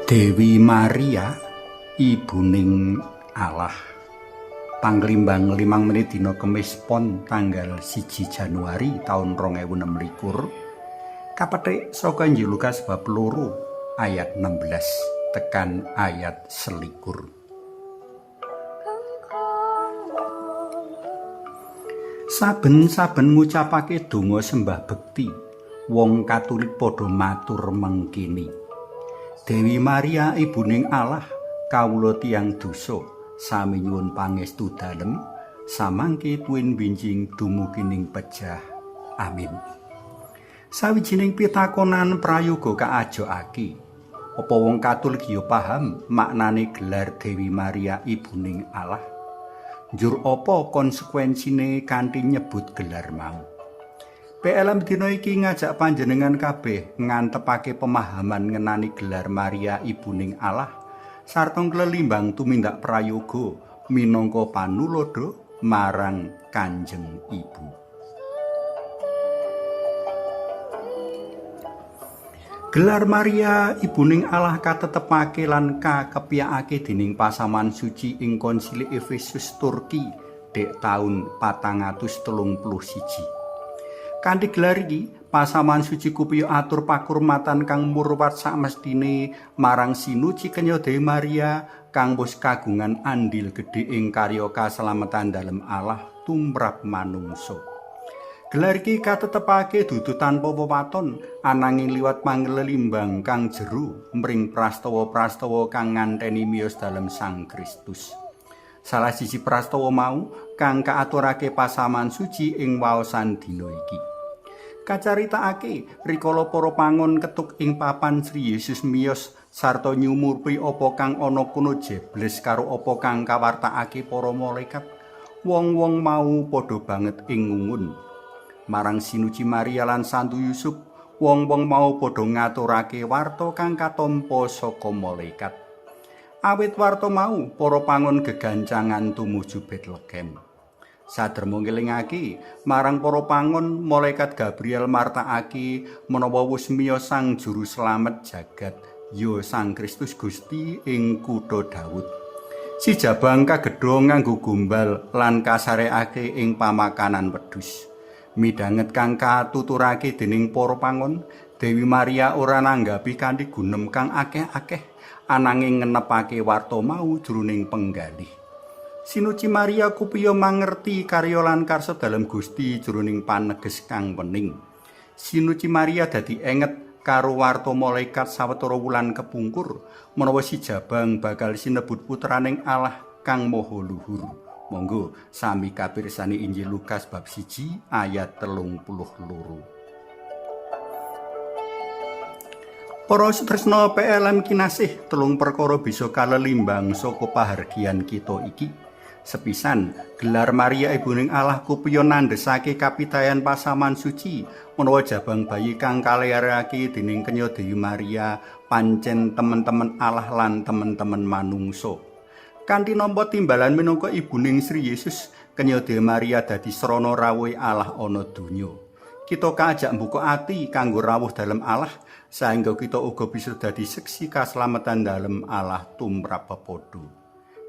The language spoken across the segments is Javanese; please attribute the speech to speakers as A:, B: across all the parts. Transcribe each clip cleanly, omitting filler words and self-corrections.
A: Dewi Maria ibuning Allah. Panglimbang 5 menit dina Kemis Pon tanggal 1 Januari taun 2026. Kapethik saka Injil Lukas bab 2 ayat 16 tekan ayat 21. Saben-saben ngucapake donga sembah bekti, wong Katulik padha matur mengkini. Dewi Maria ibuning Allah, kawula tiyang dosa, sami nyuwun pangestu dalem, samangke puin binjing dumugining pejah. Amin. Sawijining pitakonan prayoga kaajokake. Apa wong Katulik ya paham maknane gelar Dewi Maria ibuning Allah? Njur apa konsekuensine kanthi nyebut gelar mau? PLM dina iki ngajak panjenengan kabeh ngantepake pemahaman ngenani gelar Maria ibuning Allah sarta klelimbang tumindak prayoga minangka panulodo marang Kanjeng Ibu. Gelar Maria ibuning Allah katetepake lan kakepiyakake dening pasaman suci ing Konsili Efesus Turki dek taun 431. Kanthi gelar iki, pasaman suci kupiyo atur pakurmatan kang murwat samestine marang sinuci kenya Dewi Maria kang wis kagungan andil gedhe ing karya kaslametan dalem Allah tumrap manungsa. Gelar iki katetepake dudu tanpa pepaton ananging liwat panglelimbang kang jero mring prastawa-prastawa kang nganteni miyos dalem Sang Kristus. Salah siji prastawa mau kang kaaturake pasaman suci ing waosan dina iki. Kacaritakake rikala para pangon ketuk ing papan Sri Yesus miyos sarta nyumurpi apa kang ana kono jebles karo apa kang kawartakake para malaikat. Wong-wong mau padha banget ing ngungun. Marang Sinuci Maria lan Santu Yusuf, wong-wong mau padha ngaturake warta kang katampa saka malaikat. Awit warta mau para pangon gegancangan tumuju Betlehem. Sadermo ngelingake marang para pangon, malaikat Gabriel martakake menawa wis miyos Sang Juru Slamet jagat ya Sang Kristus Gusti ing kutha Daud. Si jabang kagedha nganggo gombal lan kasarekake ing pamakanan wedhus. Midhanget kang katuturake dening para pangon, Dewi Maria ora nanggapi kanthi gunem kang akeh-akeh ananging ngenepake warta mau jroning penggalih. Sinuci Maria kupiya mangerti karya lan karsa dalem Gusti jroning paneges kang wening. Sinuci Maria dadi enget karo warta malaikat sawetara wulan kepungkur menawa si jabang bakal sinebut putraning Allah kang maha luhur. Monggo sami kapirsani Injil Lukas bab 1 ayat 32. Para sutresna PLM kinasih, telung perkara bisa kalelimbang saka pahargyan kita iki. Sepisan, gelar Maria ibuning Allah kupiya nandhesake kapitayan pasaman suci menawa jabang bayi kang kaleharake dening kenya Dewi Maria pancen temen-temen Allah lan temen-temen manungsa. Kanthi nampa timbalan minangka ibuning Sri Yesus, kenya Dewi Maria dadi srana rawuhe Allah ana donya. Kita kaajak mbuka ati kanggo rawuh dalem Allah saengga kita uga bisa dadi seksi kaslametan dalem Allah tumrap pepodo.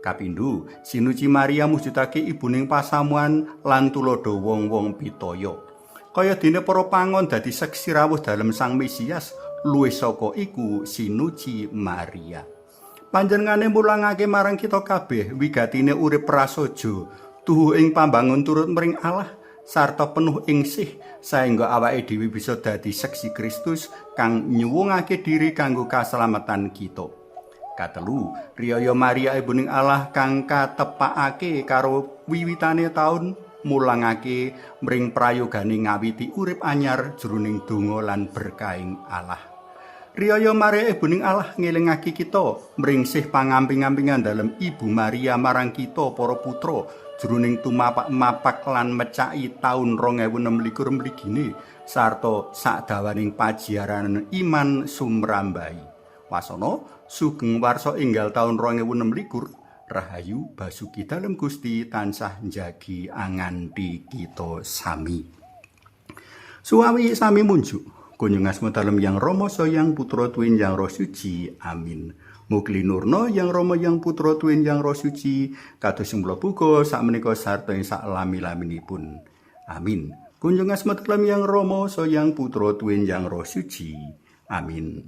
A: Kapindho, Sinuci Maria mujudake ibuning pasamuan lan tulodo wong-wong pitaya. Kaya dene para pangon dadi seksi rawuh dalem Sang Mesias, luwih saka iku Sinuci Maria. Panjenengane mulangake marang kita kabeh wigatine urip prasaja, tuhu ing pambangun turut mring Allah sarta penuh ing sih saengga awake dhewe bisa dadi seksi Kristus kang nyuwungake diri kanggo kaslametan kita. Katelu, riyaya Maria ibuning Allah kang katepakake karo wiwitane taun mulangake mring prayogane ngawiti urip anyar jroning donga lan berkahing Allah. Riyaya Maria ibuning Allah ngelingake kita mringsih pangamping-ampingan dalem Ibu Maria marang kita para putra jroning tumapak-mapak lan mecaki taun 2026 mligine sarta sakdawaning pajiaran iman sumrambahi. Wasana sugeng warsa enggal taun 2026, rahayu basuki dalem Gusti tansah njagi anganti kita sami. Suwawi sami munjuk Kunjung asma dalem Yang Rama so Yang Putra tuwin Yang Roh Suci. Amin. Mugi nurna Yang Rama Yang Putra tuwin Yang Roh Suci kados mula buka sakmenika sarta ing sak lami-laminipun. Amin. Kunjung asma dalem Yang Rama so Yang Putra tuwin Yang Roh Suci. Amin.